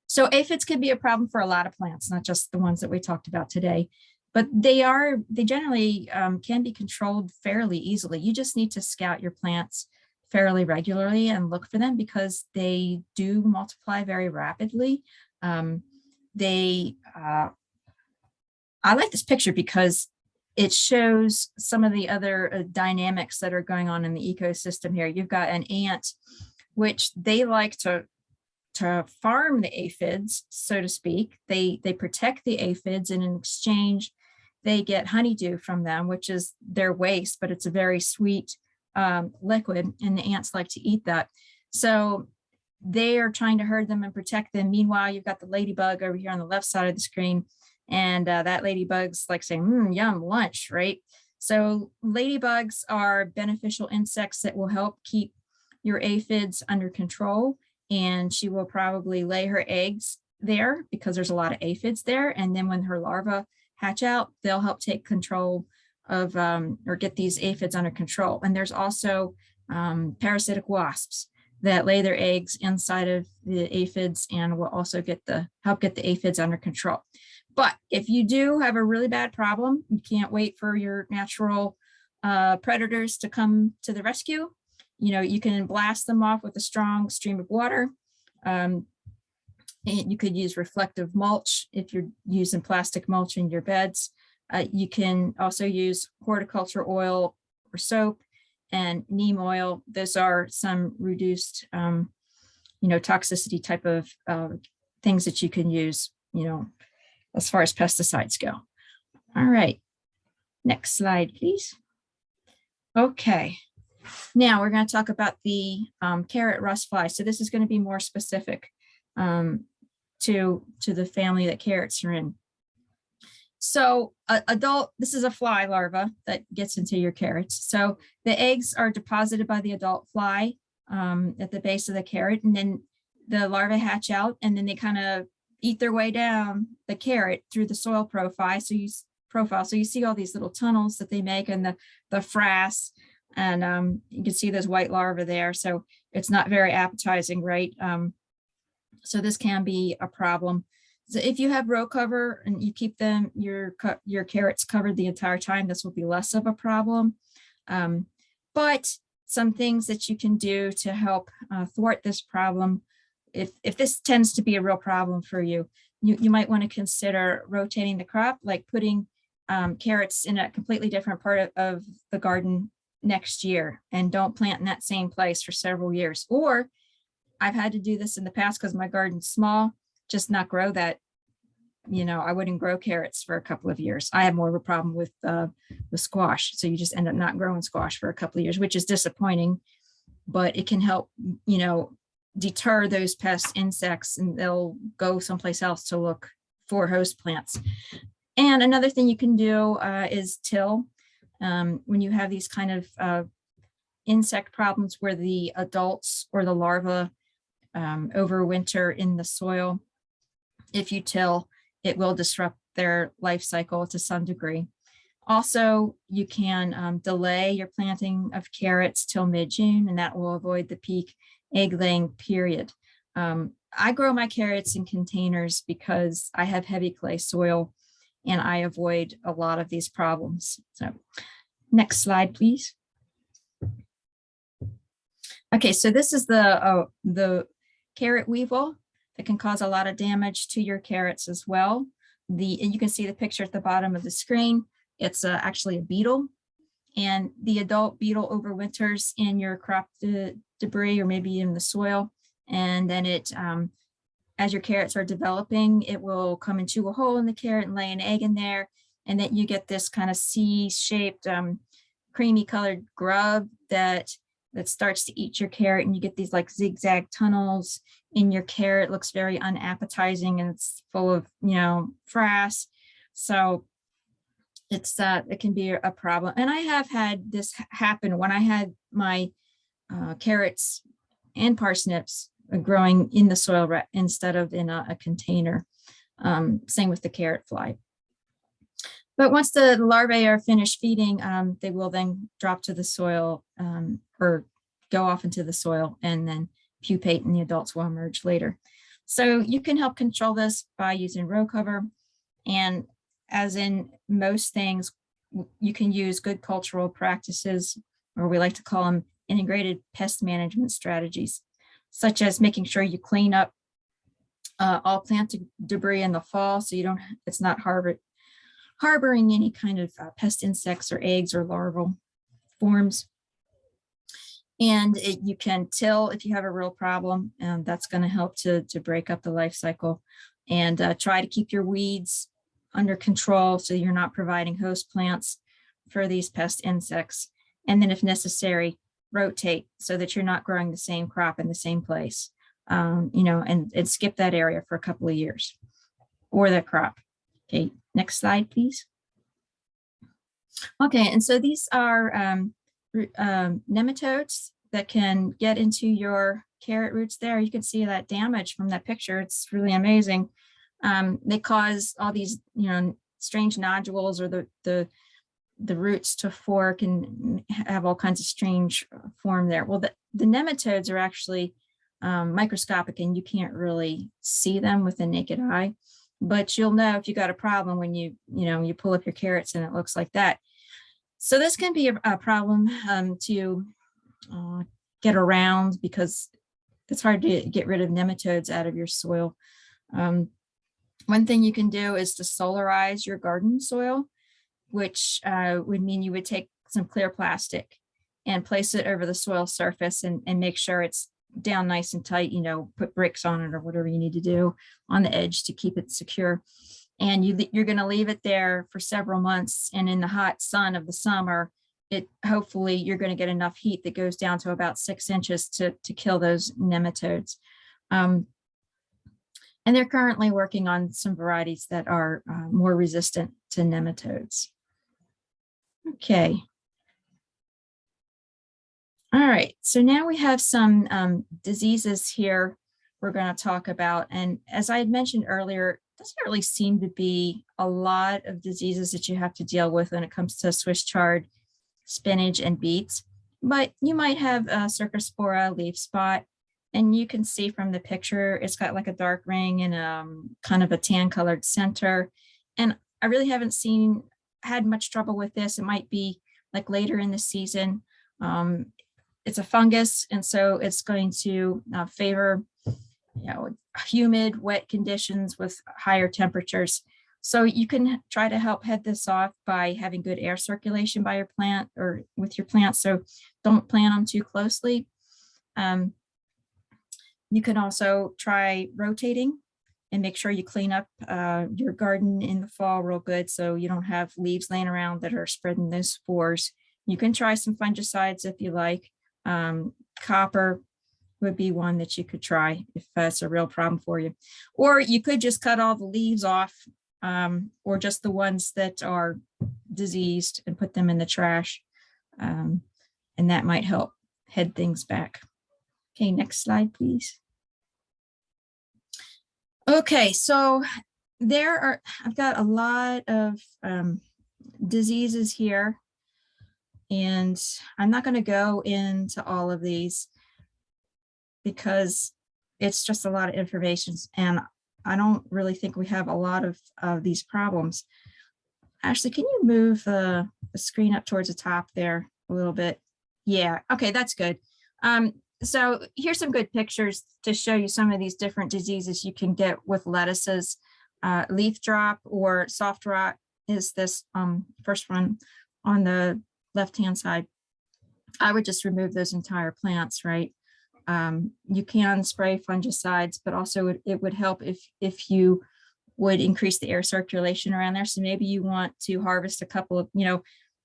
So aphids can be a problem for a lot of plants, not just the ones that we talked about today, but they generally can be controlled fairly easily. You just need to scout your plants fairly regularly and look for them, because they do multiply very rapidly. I like this picture because it shows some of the other dynamics that are going on in the ecosystem here. You've got an ant, which they like to farm the aphids, so to speak. They protect the aphids, and in exchange, they get honeydew from them, which is their waste, but it's a very sweet liquid, and the ants like to eat that. So they are trying to herd them and protect them. Meanwhile, you've got the ladybug over here on the left side of the screen, and that ladybug's like saying, yum, lunch, right? So ladybugs are beneficial insects that will help keep your aphids under control, and she will probably lay her eggs there because there's a lot of aphids there. And then when her larvae hatch out, they'll help take control of or get these aphids under control. And there's also parasitic wasps that lay their eggs inside of the aphids and will also help get the aphids under control. But if you do have a really bad problem, you can't wait for your natural predators to come to the rescue. You can blast them off with a strong stream of water. And you could use reflective mulch if you're using plastic mulch in your beds. You can also use horticulture oil or soap and neem oil. Those are some reduced, toxicity type of things that you can use, as far as pesticides go. All right, next slide, please. Okay, now we're going to talk about the carrot rust fly. So this is going to be more specific to the family that carrots are in. So this is a fly larva that gets into your carrots. So the eggs are deposited by the adult fly at the base of the carrot, and then the larvae hatch out, and then they kind of eat their way down the carrot through the soil profile. So you see all these little tunnels that they make and the frass, and you can see those white larvae there. So it's not very appetizing, right? So this can be a problem. So if you have row cover and you keep your carrots covered the entire time, this will be less of a problem. But some things that you can do to help thwart this problem, if this tends to be a real problem for you, you might want to consider rotating the crop, like putting carrots in a completely different part of the garden next year, and don't plant in that same place for several years. Or I've had to do this in the past because my garden's small, just not grow that. I wouldn't grow carrots for a couple of years. I have more of a problem with squash. So you just end up not growing squash for a couple of years, which is disappointing, but it can help, deter those pest insects, and they'll go someplace else to look for host plants. And another thing you can do is till. When you have these kind of insect problems where the adults or the larvae overwinter in the soil, if you till, it will disrupt their life cycle to some degree. Also, you can delay your planting of carrots till mid-June, and that will avoid the peak egg laying period. I grow my carrots in containers because I have heavy clay soil and I avoid a lot of these problems. So next slide, please. Okay, so this is the carrot weevil that can cause a lot of damage to your carrots as well. And you can see the picture at the bottom of the screen. It's actually a beetle, and the adult beetle overwinters in your crop debris or maybe in the soil. And then as your carrots are developing, it will come into a hole in the carrot and lay an egg in there. And then you get this kind of C-shaped, creamy colored grub that starts to eat your carrot, and you get these like zigzag tunnels in your carrot. It looks very unappetizing, and it's full of, frass. So it can be a problem. And I have had this happen when I had my carrots and parsnips growing in the soil instead of in a container. Same with the carrot fly. But once the larvae are finished feeding, they will then drop to the soil or go off into the soil and then pupate, and the adults will emerge later. So you can help control this by using row cover. And as in most things, you can use good cultural practices, or we like to call them integrated pest management strategies, such as making sure you clean up all plant debris in the fall so it's not harboring any kind of pest insects or eggs or larval forms. And you can till if you have a real problem, and that's going to help to break up the life cycle. And try to keep your weeds under control so you're not providing host plants for these pest insects. And then if necessary, rotate so that you're not growing the same crop in the same place, and skip that area for a couple of years or the crop. Okay, next slide, please. Okay, and so these are nematodes that can get into your carrot roots there. You can see that damage from that picture. It's really amazing. They cause all these, strange nodules, or the the roots to fork and have all kinds of strange form there. Well, the nematodes are actually microscopic and you can't really see them with the naked eye, but you'll know if you got a problem when you pull up your carrots and it looks like that. So this can be a problem to get around because it's hard to get rid of nematodes out of your soil. One thing you can do is to solarize your garden soil, which would mean you would take some clear plastic and place it over the soil surface and make sure it's down nice and tight, put bricks on it or whatever you need to do on the edge to keep it secure. And you're going to leave it there for several months. And in the hot sun of the summer, hopefully you're going to get enough heat that goes down to about 6 inches to kill those nematodes. And they're currently working on some varieties that are more resistant to nematodes. Okay. All right, so now we have some diseases here we're going to talk about. And as I had mentioned earlier, doesn't really seem to be a lot of diseases that you have to deal with when it comes to Swiss chard, spinach, and beets. But you might have a Cercospora leaf spot, and you can see from the picture, it's got like a dark ring and kind of a tan colored center. And I really haven't had much trouble with this. It might be like later in the season. It's a fungus, and so it's going to favor, humid, wet conditions with higher temperatures. So you can try to help head this off by having good air circulation by your plant or with your plants. So don't plant them too closely. You can also try rotating and make sure you clean up your garden in the fall real good so you don't have leaves laying around that are spreading those spores. You can try some fungicides if you like. Copper would be one that you could try if that's a real problem for you. Or you could just cut all the leaves off or just the ones that are diseased and put them in the trash. And that might help head things back. Okay, next slide, please. Okay, so I've got a lot of diseases here. And I'm not going to go into all of these because it's just a lot of information and I don't really think we have a lot of these problems. Ashley, can you move the screen up towards the top there a little bit? Yeah, okay, that's good. So here's some good pictures to show you some of these different diseases you can get with lettuces. Leaf drop or soft rot is this first one on the left-hand side. I would just remove those entire plants, right? You can spray fungicides, but also it would help if you would increase the air circulation around there. So maybe you want to harvest a couple of,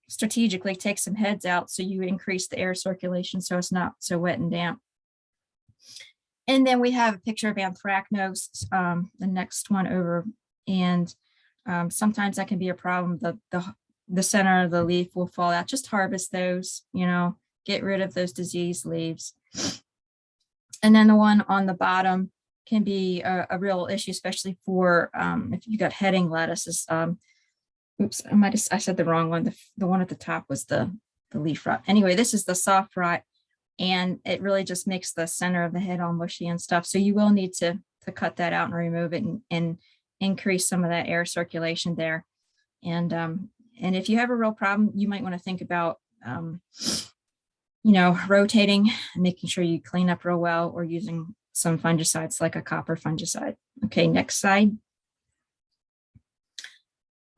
strategically take some heads out so you increase the air circulation so it's not so wet and damp. And then we have a picture of anthracnose, the next one over. And sometimes that can be a problem. The center of the leaf will fall out. Just harvest those, get rid of those diseased leaves. And then the one on the bottom can be a real issue, especially for if you got heading lettuces. Oops, I said the wrong one. The one at the top was the leaf rot. Anyway, this is the soft rot, and it really just makes the center of the head all mushy and stuff. So you will need to cut that out and remove it and increase some of that air circulation there. And if you have a real problem, you might want to think about, rotating and making sure you clean up real well or using some fungicides like a copper fungicide. Okay, next slide.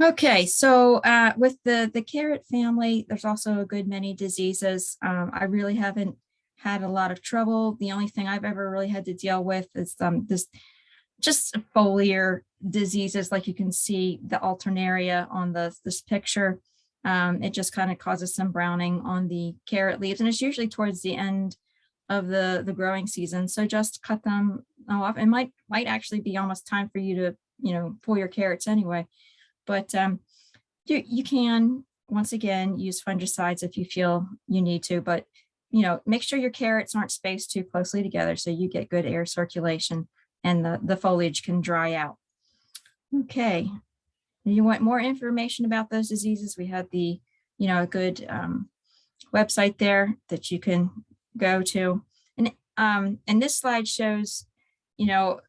Okay, so with the carrot family, there's also a good many diseases. I really haven't had a lot of trouble. The only thing I've ever really had to deal with is this just foliar diseases, like you can see the alternaria on this picture. It just kind of causes some browning on the carrot leaves, and it's usually towards the end of the growing season. So just cut them off. It might actually be almost time for you to pull your carrots anyway. But you can, once again, use fungicides if you feel you need to, but make sure your carrots aren't spaced too closely together so you get good air circulation and the foliage can dry out. Okay, you want more information about those diseases? We have the a good website there that you can go to. And this slide shows, a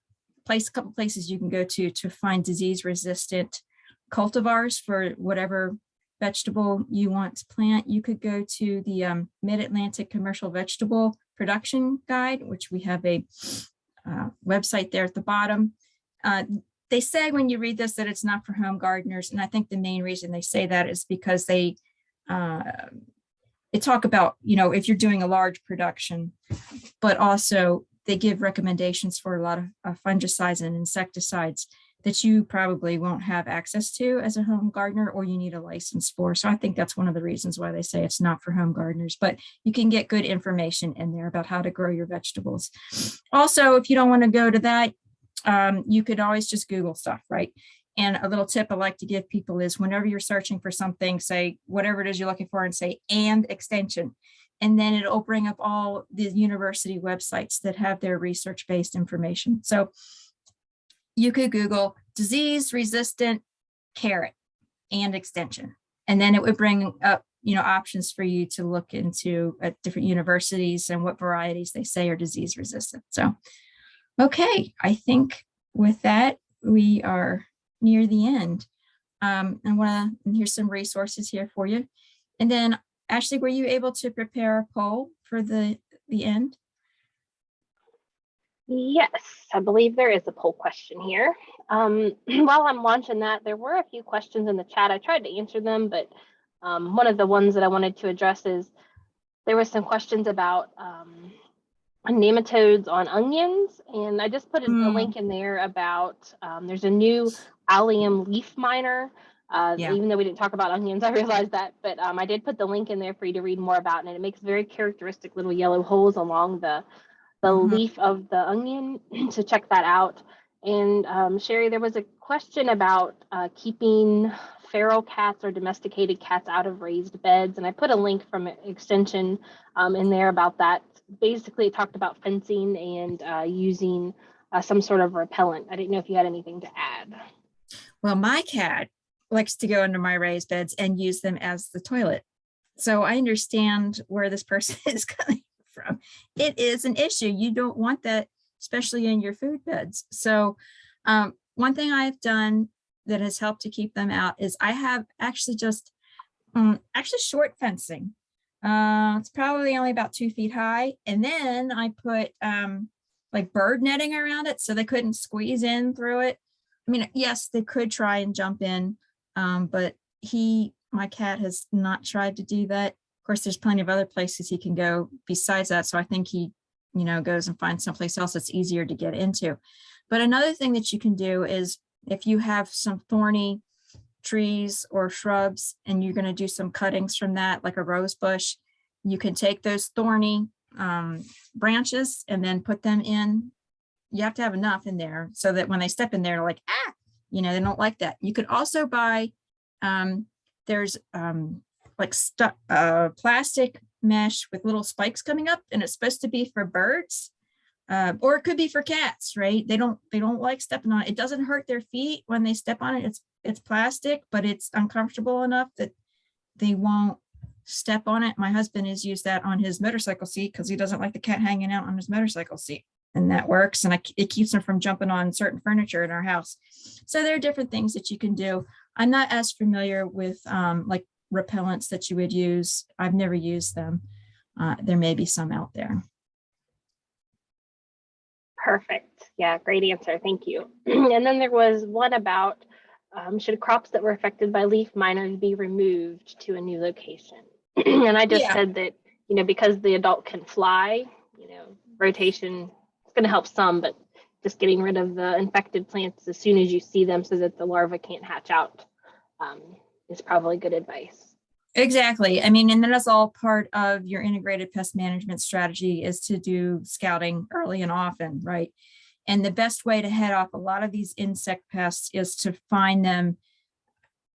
couple places you can go to find disease-resistant cultivars for whatever vegetable you want to plant. You could go to the Mid-Atlantic Commercial Vegetable Production Guide, which we have a website there at the bottom. They say when you read this that it's not for home gardeners, and I think the main reason they say that is because they talk about, if you're doing a large production, but also they give recommendations for a lot of fungicides and insecticides that you probably won't have access to as a home gardener, or you need a license for. So I think that's one of the reasons why they say it's not for home gardeners, but you can get good information in there about how to grow your vegetables. Also, if you don't want to go to that, you could always just Google stuff, right? And a little tip I like to give people is whenever you're searching for something, say whatever it is you're looking for and say and extension. And then it'll bring up all the university websites that have their research-based information. So you could Google disease-resistant carrot and extension. And then it would bring up, options for you to look into at different universities and what varieties they say are disease-resistant. So, okay, I think with that, we are near the end. Here's some resources here for you. And then Ashley, were you able to prepare a poll for the end? Yes, I believe there is a poll question here. While I'm launching that, there were a few questions in the chat. I tried to answer them, but one of the ones that I wanted to address is there were some questions about nematodes on onions, and I just put a link in there about there's a new allium leaf miner. Even though we didn't talk about onions, I realized that, but I did put the link in there for you to read more about, and it makes very characteristic little yellow holes along the leaf of the onion. So check that out. And Sherry, there was a question about keeping feral cats or domesticated cats out of raised beds, and I put a link from Extension in there about that. Basically, it talked about fencing and using some sort of repellent. I didn't know if you had anything to add. Well, my cat likes to go into my raised beds and use them as the toilet. So I understand where this person is coming from. It is an issue. You don't want that, especially in your food beds. So one thing I've done that has helped to keep them out is I have actually just short fencing. It's probably only about 2 feet high. And then I put like bird netting around it so they couldn't squeeze in through it. I mean, yes, they could try and jump in, but my cat has not tried to do that. Of course, there's plenty of other places he can go besides that. So I think he, goes and finds someplace else that's easier to get into. But another thing that you can do is if you have some thorny trees or shrubs and you're going to do some cuttings from that, like a rose bush, you can take those thorny branches and then put them in. You have to have enough in there so that when they step in there, they're like, they don't like that. You could also buy, there's plastic mesh with little spikes coming up, and it's supposed to be for birds, or it could be for cats, right? They don't like stepping on it. It doesn't hurt their feet when they step on it. It's plastic, but it's uncomfortable enough that they won't step on it. My husband has used that on his motorcycle seat because he doesn't like the cat hanging out on his motorcycle seat. And that works, and it keeps them from jumping on certain furniture in our house. So there are different things that you can do. I'm not as familiar with like repellents that you would use. I've never used them. There may be some out there. Perfect. Yeah, great answer. Thank you. And then there was one about should crops that were affected by leaf miners be removed to a new location? And I just said that, because the adult can fly, rotation is going to help some, but just getting rid of the infected plants as soon as you see them so that the larva can't hatch out is probably good advice. Exactly. I mean, and that's all part of your integrated pest management strategy is to do scouting early and often, right? And the best way to head off a lot of these insect pests is to find them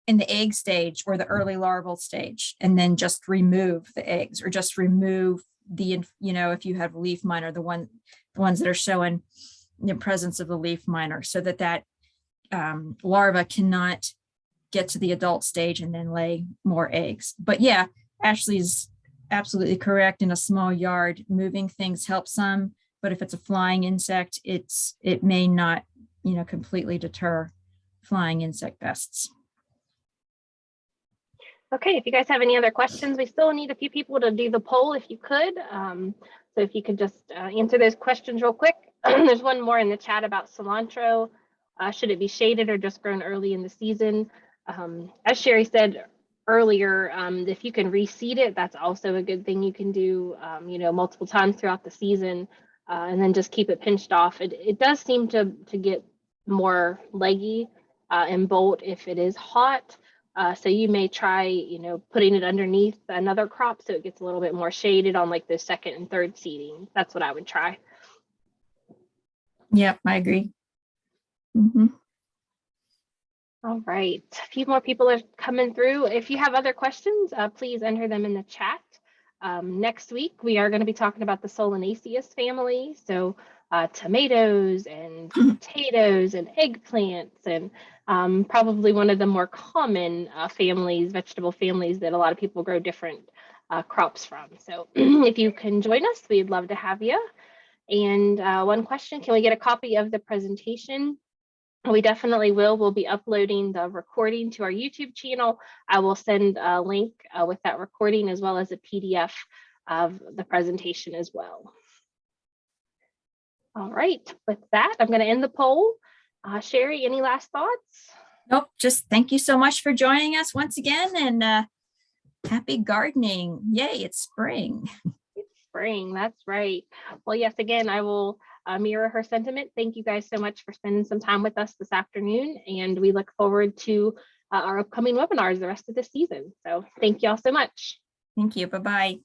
in the egg stage or the early larval stage, and then just remove the eggs or just remove the, if you have leaf miner, the ones that are showing the presence of the leaf miner, so that larva cannot get to the adult stage and then lay more eggs. But yeah, Ashley's absolutely correct. In a small yard, moving things helps some, but if it's a flying insect, it may not, completely deter flying insect pests. Okay, if you guys have any other questions, we still need a few people to do the poll if you could. So if you could just answer those questions real quick. There's one more in the chat about cilantro. Should it be shaded or just grown early in the season? As Sherry said earlier, if you can reseed it, that's also a good thing you can do, multiple times throughout the season, and then just keep it pinched off. It does seem to get more leggy and bolt if it is hot. So you may try, putting it underneath another crop so it gets a little bit more shaded on like the second and third seeding. That's what I would try. Yep, I agree. Mm-hmm. All right, a few more people are coming through. If you have other questions, please enter them in the chat. Next week, we are going to be talking about the Solanaceas family. So tomatoes and potatoes and eggplants and probably one of the more common vegetable families that a lot of people grow different crops from. So if you can join us, we'd love to have you. And one question, can we get a copy of the presentation? We definitely will. We'll be uploading the recording to our YouTube channel. I will send a link with that recording as well as a PDF of the presentation as well. All right, with that, I'm going to end the poll. Sherry, any last thoughts? Nope, just thank you so much for joining us once again, and happy gardening. Yay, it's spring. It's spring, that's right. Well, yes, again, I will mirror her sentiment. Thank you guys so much for spending some time with us this afternoon, and we look forward to our upcoming webinars the rest of the season. So thank you all so much. Thank you. Bye-bye.